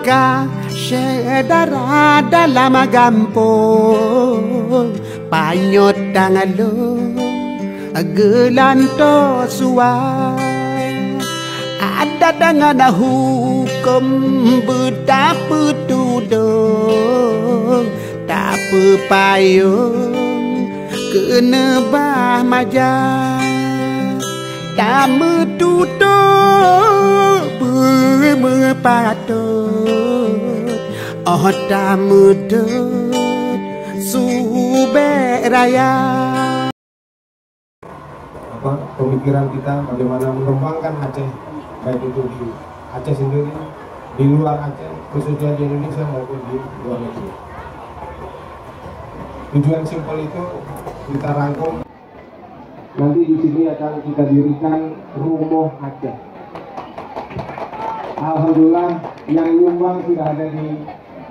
maka sedara dalam gampung panyot tangalo gelanto suai ada dengan hukum betapa tudung tak payung kena bah majah tak metutup berpatut oh tak mudut subek raya. Pemikiran kita bagaimana mengembangkan Aceh, baik itu di Aceh sendiri, di luar Aceh, khususnya di Indonesia maupun di luar negeri. Tujuan simpel itu kita rangkum. Nanti di sini akan kita dirikan Rumoh Aceh. Alhamdulillah yang nyumbang sudah ada di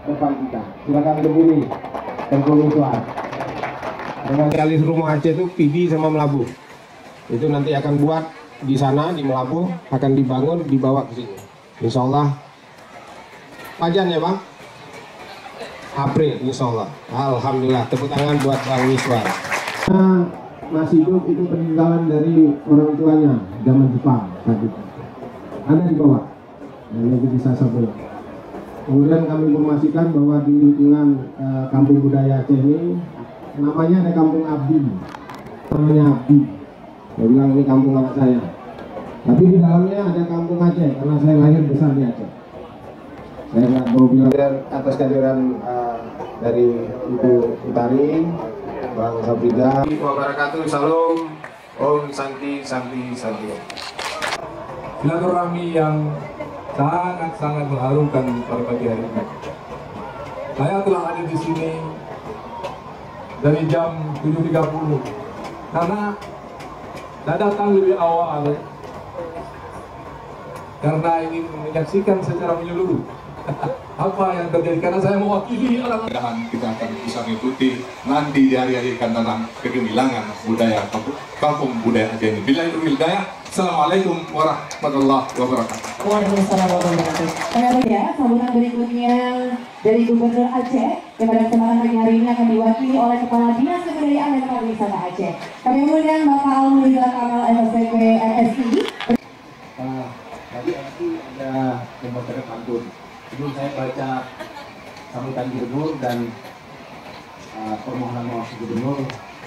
depan kita. Silakan berdiri, Tengku Wiswan. Dengan alis Rumoh Aceh itu Pidi sama Melabu. Itu nanti akan buat di sana di Melabu, akan dibangun, dibawa ke sini. Insya Allah Pajan ya Bang? April Insya Allah. Alhamdulillah, tepuk tangan buat Bang Wiswan. Masih hidup itu peninggalan dari orang tuanya zaman Jepang saat itu. Ada di bawah, yang lagi bisa sebut. Kemudian kami informasikan bahwa di lingkungan kampung budaya Aceh ini namanya ada kampung Abdi, namanya Abdi. Saya bilang ini kampung anak saya, tapi di dalamnya ada kampung Aceh karena saya lahir besar di Aceh. Saya nggak mau bilang atas kehadiran dari Ibu Utari, Bang Sabrida, wabarakatuh, salam, Om Santi Santi Santi. Silaturahmi yang sangat-sangat mengharumkan pada pagi hari ini. Saya telah ada di sini dari jam 7.30 karena saya datang lebih awal karena ingin menyaksikan secara menyeluruh apa yang terjadi, karena saya mewakili orang. Mudah-mudahan kita akan bisa mengikuti nanti di hari-hari tentang kegemilangan budaya kampung budaya Aceh ini. Bila itu hidayah. Assalamualaikum warahmatullahi wabarakatuh. Waalaikumsalam warahmatullahi wabarakatuh. Kami ya, sambutan berikutnya dari Gubernur Aceh yang pada kesempatan pagi hari ini akan diwakili oleh Kepala Dinas Kebudayaan dan Pariwisata Aceh. Kami undang Bapak Al-Muridha Kamal SSPP RSI. Tadi ada pembacaan pantun. Sebelum saya baca sambutan gubernur dan permohonan maaf gubernur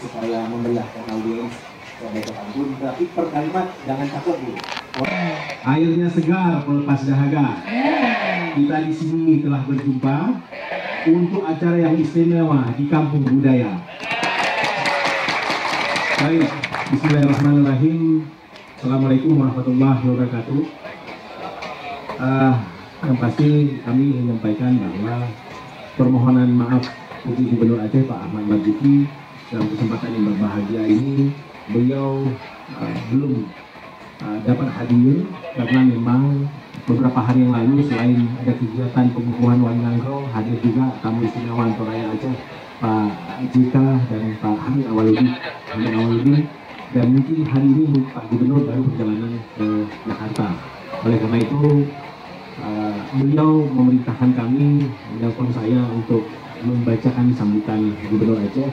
supaya memeriahkan audiens baca pantun, tapi per kalimat jangan takut dulu. Airnya segar pelepas dahaga. Kita di sini telah berjumpa untuk acara yang istimewa di kampung budaya. Baik, bismillahirrahmanirrahim. Assalamualaikum warahmatullahi wabarakatuh. Yang pasti kami menyampaikan bahwa permohonan maaf untuk Gubernur Aceh Pak Ahmad Marzuki dalam kesempatan yang berbahagia ini beliau belum dapat hadir karena memang beberapa hari yang lalu selain ada kegiatan pengukuhan Wali Nanggro, hadir juga tamu istimewa Toraya Aceh Pak Jika dan Pak Hamid Awaludin, dan mungkin hari ini Pak Gubernur baru perjalanan ke Jakarta. Oleh karena itu beliau memerintahkan kami, menelpon saya untuk membacakan sambutan Gubernur Aceh,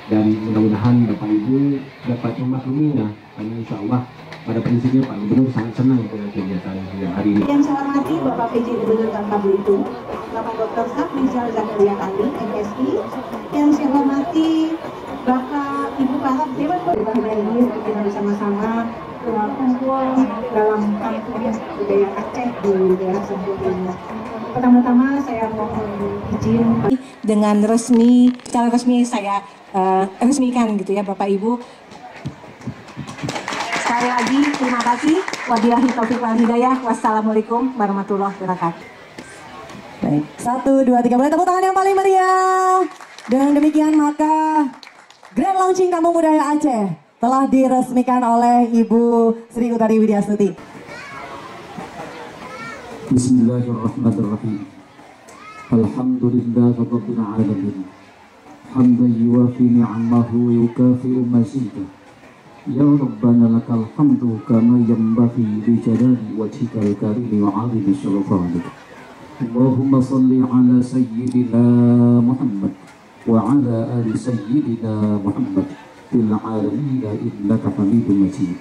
dan mudah-mudahan Bapak Ibu dapat memakluminya karena insya Allah pada prinsipnya Pak Gubernur sangat senang dengan kegiatan hari ini. Yang saya hormati Bapak PJ Gubernur Bangka Belitung, Bapak Dr. Saprizal Zakaria Ali, MSI. Yang saya hormati Bapak Ibu Karab Dewan Perwakilan ini, kita bersama-sama kumpul dalam kampung budaya Aceh di daerah Sentul ini. Pertama-tama saya mohon izin dengan resmi, secara resmi saya resmikan gitu ya Bapak Ibu. Sekali lagi terima kasih. Wabillahi taufiq wal hidayah. Wassalamualaikum warahmatullahi wabarakatuh. Baik, 1, 2, 3, boleh tepuk tangan yang paling meriah. Dengan demikian maka Grand Launching Kampung Budaya Aceh telah diresmikan oleh Ibu Sri Utari Widyastuti. Bismillahirrahmanirrahim. Alhamdulillah rabbil alamin. Hamdan yuwafi ni'amahu wa yukafi'u mazidah. Ya Rabbana lakal hamdu kama yanbaghi li jalali wajhikal karim wa 'azimi sultanik. Allahumma salli ala sayyidina Muhammad wa ala ali sayyidina Muhammad fil alamin innaka Hamidum Majid.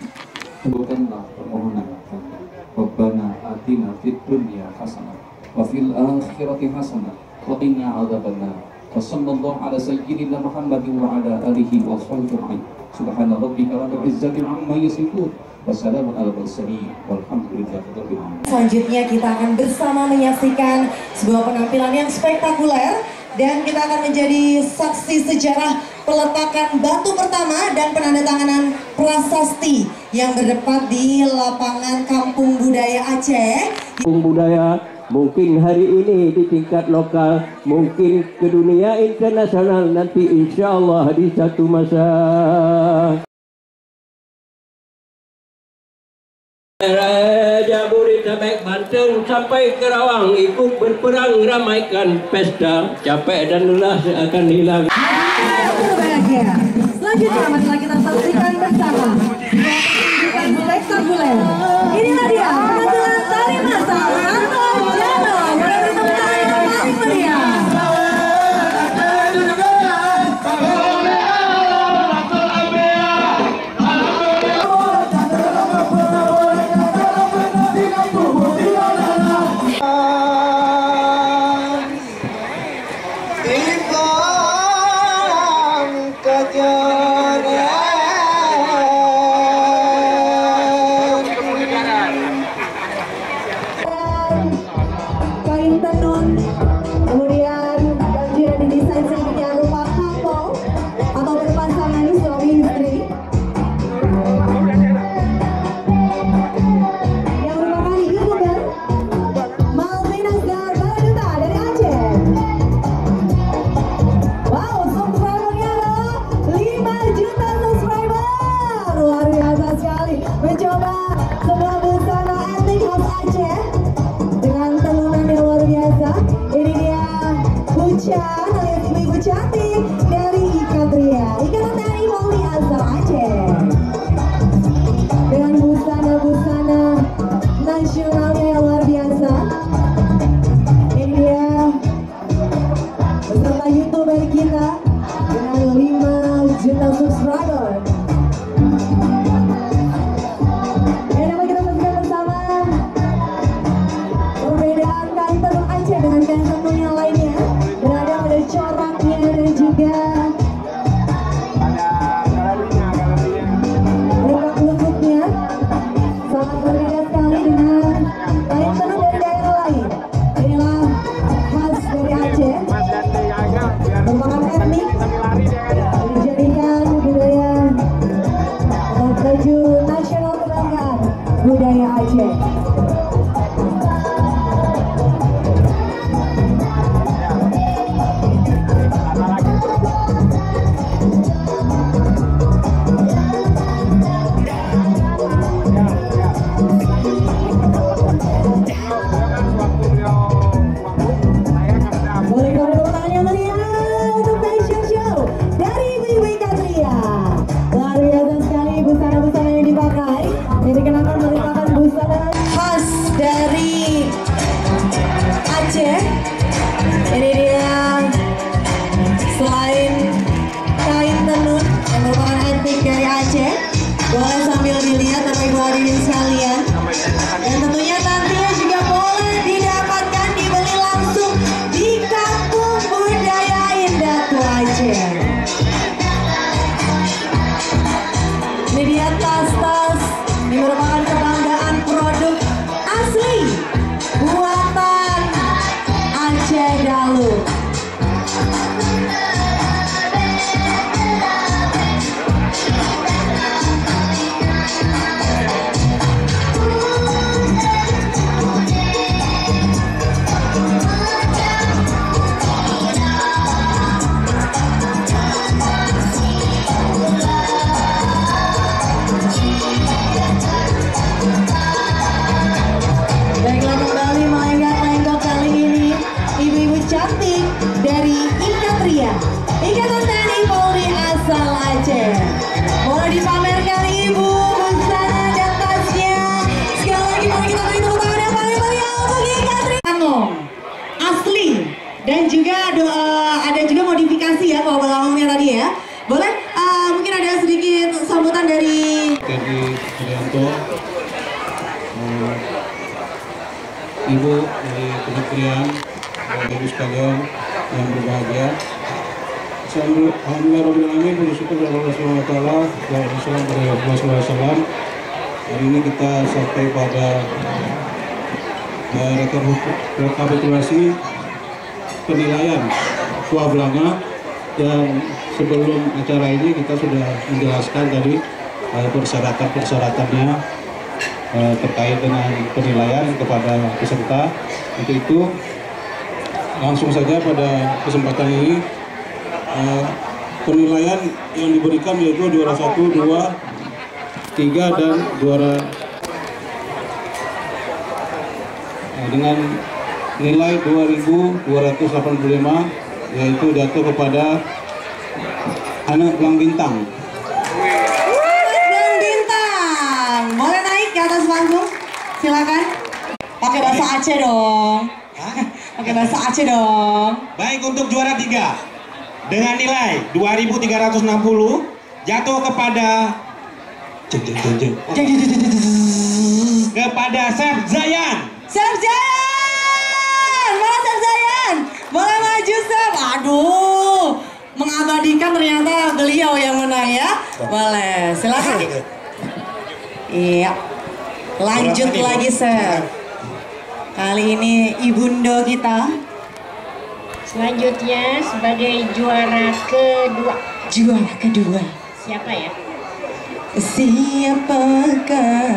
Kabulkanlah permohonan kami. Rabbana atina fid dunya hasanah wa fil akhirati hasanah wa qina adzabannar. Wa sallallahu ala sayyidina Muhammadin wa ala alihi wa sahbihi. Subhana rabbika rabbil izzati amma yasifun. Wassalamu ala mursalin walhamdulillahi rabbil alamin. Selanjutnya kita akan bersama menyaksikan sebuah penampilan yang spektakuler dan kita akan menjadi saksi sejarah peletakan batu pertama dan penandatanganan prasasti yang berdepat di lapangan Kampung Budaya Aceh. Kampung budaya mungkin hari ini di tingkat lokal, mungkin ke dunia internasional nanti insya Allah di satu masa. Jabodetabek Banten sampai Kerawang ikut berperang ramaikan pesta, capek dan lelah akan hilang. Selanjutnya marilah kita saksikan bersama pertunjukan spektakuler. Inilah dia penampilan tari masal Anton Jano. Boleh bertepuk tangan yang paling meriah. Kain tenun, kemudian juga didesain sedemikian rupa couple atau berpasangan suami istri yang merupakan YouTuber Malvinasgar Baraduta dari Aceh. Wow, subscribernya adalah 5 juta subscriber, luar biasa sekali. Mencoba sebuah busana etnik khas Aceh dengan tenunan yang luar biasa. Ini dia Bucan alias ibu-ibu cantik dari Ikatria, Ikatan TNI Polri asal Aceh, dengan busana-busana nasionalnya yang luar biasa. Ini dia beserta YouTuber kita dengan 5 juta subscriber. Yang dapat kita saksikan bersama perbedaan kain tenun Aceh dengan kain tenun yang lainnya. Berada pada coraknya dan juga lekuk-lekuknya sangat berbeda sekali dengan kain tenun dari daerah lain. Inilah khas dari Aceh, merupakan etnik dijadikan budaya atau baju nasional kebanggaan budaya Aceh. Boleh kau bertanya meriah untuk fashion show dari ibu-ibu Ikatria. Luar biasa sekali busana-busana yang dipakai. Yang dikenakan merupakan busana khas dari Aceh. Ini dia, selain kain tenun yang merupakan etnik dari Aceh, boleh sambil dilihat Bapak Ibu hadirin sekalian. Dan tentunya nantinya juga boleh didapatkan dibeli langsung di Kampung Budaya Indah Aceh. Ini dia tas-tas yang merupakan kebanggaan produk asli buatan Aceh Dalu. Baiklah, kembali melenggak-lenggok kali ini ibu-ibu cantik dari Ikatria, Ikatan TNI Polri asal Aceh. Boleh dipamerkan ibu busana dan tasnya. Sekali lagi mari kita beri tepuk tangan yang paling meriah untuk Ikatria. juga ada juga modifikasi ya kalau belangongnya tadi ya. Boleh mungkin ada sedikit sambutan dari Teddy Prianto, Ibu dari Kementerian, Ibu sekalian yang berbahagia. Alhamdulillah, bersyukur kepada Allah Subhanahu Wa Taala dan Rasulullah SAW. Hari ini kita sampai pada rekapitulasi penilaian Kuah Belanga, dan sebelum acara ini kita sudah menjelaskan tadi persyaratan-persyaratannya terkait dengan penilaian kepada peserta. Untuk itu langsung saja pada kesempatan ini penilaian yang diberikan yaitu juara 1, 2, 3 dan juara dengan nilai 2.285, yaitu jatuh kepada anak Belang Bintang. Belang Bintang, boleh naik ke atas panggung? Silakan. Pakai bahasa Aceh dong. Pakai bahasa Aceh dong. Baik, untuk juara 3 dengan nilai 2.360 jatuh kepada kepada Chef Zayan. Chef Zayan, mana Chef Zayan? Boleh maju Chef. Aduh, mengabadikan ternyata beliau yang menang ya. Boleh, silakan. Iya, lanjut lagi Chef. Kali ini Ibundo kita. Selanjutnya sebagai juara kedua. Juara kedua. Siapa ya? Siapakah?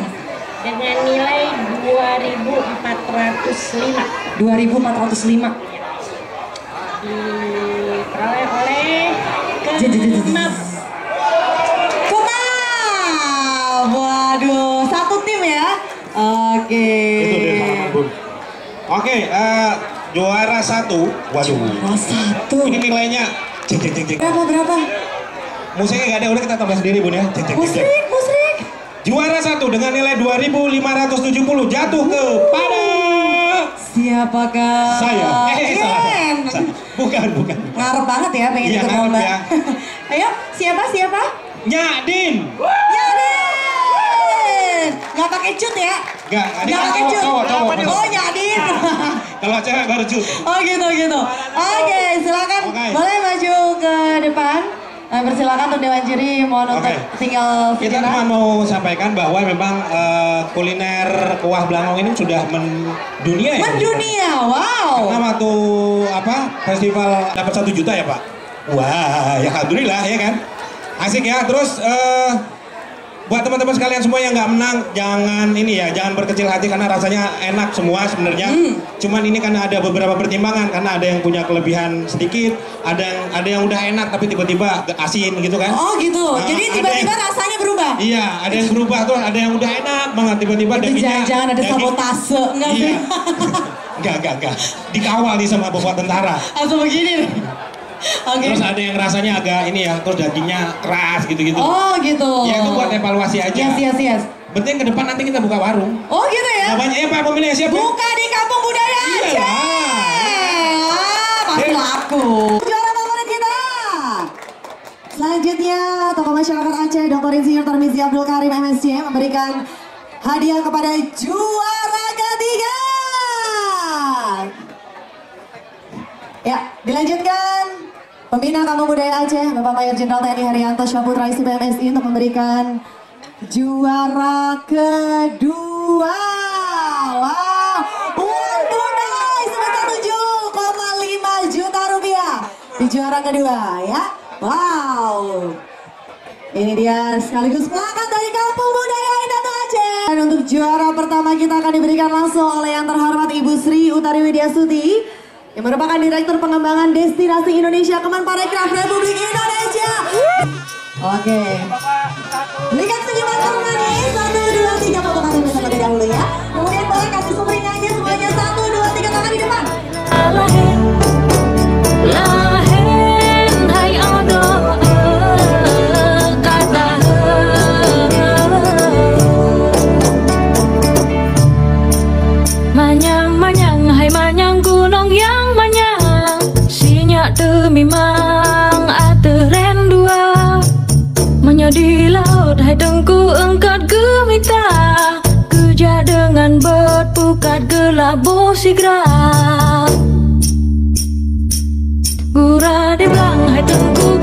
Dengan nilai 2.405. 2.405. Diperoleh oleh Kemab. Waduh, satu tim ya. Oke. Oke, juara 1. Waduh. Juara 1. Ini nilainya Berapa? Musiknya nggak ada, udah kita tambah sendiri Bun ya. Musrik. Juara 1 dengan nilai 2.570 jatuh kepada siapakah? Saya. Salah. Bukan. Ngarep banget ya pengen ikut lomba. Ya. Ayo, siapa? Nyadin. Nggak pakai cut ya? Nggak pakai cut. Cowok. Oh, Nyadin. Kalau cewek baru cut. Oh gitu. Oke, silakan. Boleh maju ke depan. Persilakan untuk Dewan Juri, mohon untuk tinggal kita cuma mau sampaikan bahwa memang kuliner kuah Belangong ini sudah mendunia ya. Mendunia, wow. Karena waktu festival dapat 1 juta ya Pak. Wah, ya alhamdulillah ya kan. Asik ya. Terus buat teman-teman sekalian semua yang nggak menang, jangan berkecil hati karena rasanya enak semua sebenarnya. Cuman ini karena ada beberapa pertimbangan, karena ada yang punya kelebihan sedikit, ada yang udah enak tapi tiba-tiba asin gitu kan. Oh gitu. Jadi tiba-tiba rasanya berubah. Iya, ada yang berubah tuh, ada yang udah enak banget tiba-tiba dagingnya. Jangan ada sabotase, enggak sih? Enggak. Dikawal nih sama bapak tentara. Langsung begini nih. Terus ada yang rasanya agak ini ya, terus dagingnya keras gitu-gitu. Oh gitu. Ya itu buat evaluasi aja. Yes. Penting ke depan nanti kita buka warung. Oh gitu ya. Banyak Pak pemilih siapa? Buka di Kampung Budaya Aceh. Pasti laku. Juara favorit kita. Selanjutnya tokoh masyarakat Aceh Dr. Insinyur Tarmizi Abdul Karim MSc memberikan hadiah kepada juara ketiga. Ya, dilanjutkan. Pembina Kampung Budaya Aceh, Bapak Mayor Jenderal TNI Haryanto Syaputra SIPMSI untuk memberikan juara kedua. Wow, uang tunai sebesar 7,5 juta rupiah di juara kedua ya. Wow, ini dia sekaligus plakat dari Kampung Budaya Indah Aceh. Dan untuk juara pertama kita akan diberikan langsung oleh yang terhormat Ibu Sri Utari Widyasuti, yang merupakan Direktur Pengembangan Destinasi Indonesia Kemenparekraf Republik Indonesia. Oke. Berikan senyuman termanis. 1, 2, 3. Foto KTP terlebih dahulu ya. Kemudian boleh kasih sumringahnya semuanya. 1, 2, 3. Tangan di depan. Manyang, hai manyang gunung yang manyang. di laut, hai tengku engkat gemita, kerja dengan berpukat gelap bosigra. Gura di belang, hai tengku